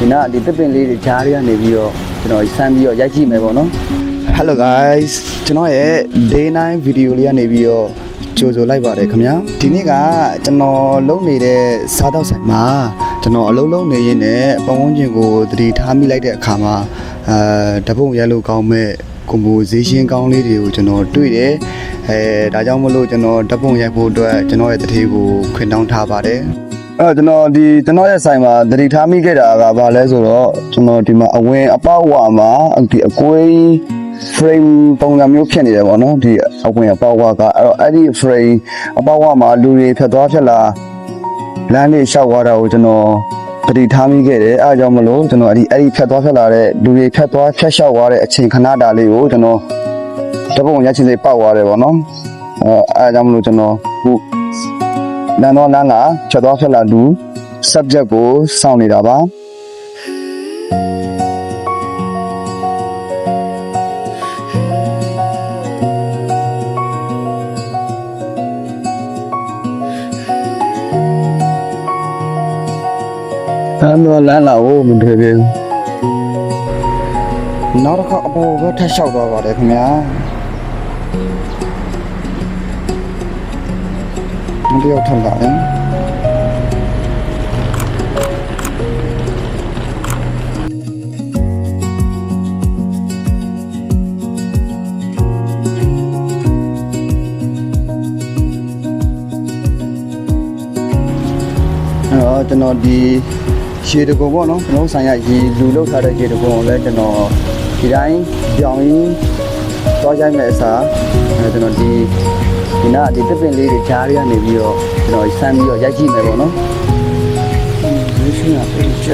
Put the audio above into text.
ဒီနာဒီတစ်ပင်လေးတွေဂျားတွေကနေပြီးတော့ကျွန်တော်ဆမ်းပြီးတော့ရိုက်ကြည့်မယ်ပေါ့နော် Hello guys ကျွန်တော်ရဲ့ day 9 video လေးကနေပြီးတော့ကြိုဆိုလိုက်ပါတယ်ခင်ဗျာဒီနေ့ကကျွန်တော်လုပ်နေတဲ့စားတော့ဆိုင်မှာကျွန်တော်အလုံးလုံးနေရင်းနဲ့ပတ်ဝန်းကျင်ကိုသတိထားမိလိုက်တဲ့အခါမှာတပုံရိုက်လို့ကောင်းမဲ့composition ကောင်းလေးတွေကိုကျွန်တော်တွေ့တယ်ဒါကြောင့်မလို့ကျွန်တော်တပုံရိုက်ဖို့အတွက်ကျွန်တော်ရဲ့တတိကိုခွင်တောင်းထားပါတယ်ကျွန်တော်ရဲ့ဆိုင်မှာသတိထားမိခဲ့တာကဘာလဲဆိုတော့ကျွန်တော်ဒီမှာအဝင်အပေါက်ဝါမှာဒီအကွေး frame ပုံစံမျိုးဖြစ်နေတယ်ပေါ့နော်ဒီအဝင်အပေါက်ဝါကအဲ့ဒီ frame အပေါက်ဝါမှာလူတွေဖြတ်သွားဖြတ်လာလမ်းလေးလျှောက်သွားတာကိုကျွန်တော်သတိထားမိခဲ့တယ်အားကြောင့်မလို့ကျွန်တော်အဲ့ဒီဖြတ်သွားဖြတ်လာတဲ့လူတွေဖြတ်သွားဖြတ်လျှောက်သွားတဲ့အချိန်ခဏတာလေးကိုကျွန်တော်တပုံရချင်းလေးပေါက်သွားတယ်ပေါ့နော်အားကြောင့်မလို့ကျွန်တော်ခုလမ်းတော်လမ်းလာဖြတ်သွားဖြတ်လာလူ subject ကိုစောင့်နေတာပါလမ်းလာကိုမတွေ့ဘူးနောက်တစ်ခါအပေါ်ကထပ်လျှောက်သွားပါတယ်ခင်ဗျာမပြောထပ်လာရင်ကျွန်တော်ဒီရေတကုံပေါ့နော်ကျွန်တော်ဆိုင်ရရေလူလောက်ထားတဲ့ရေတကုံကိုလည်းကျွန်တော်ဒီတိုင်းပြောင်းရင်းသွားရိုက်မဲ့အစားကျွန်တော်ဒီနာဒီတစ်ပင်လေးတွေဂျားတွေကနေပြီးတော့ကျွန်တော်ဆမ်းပြီးတော့ရိုက်ကြည့်မယ်ပေါ့နော်ဒီရှင်းရပြည့်ကြ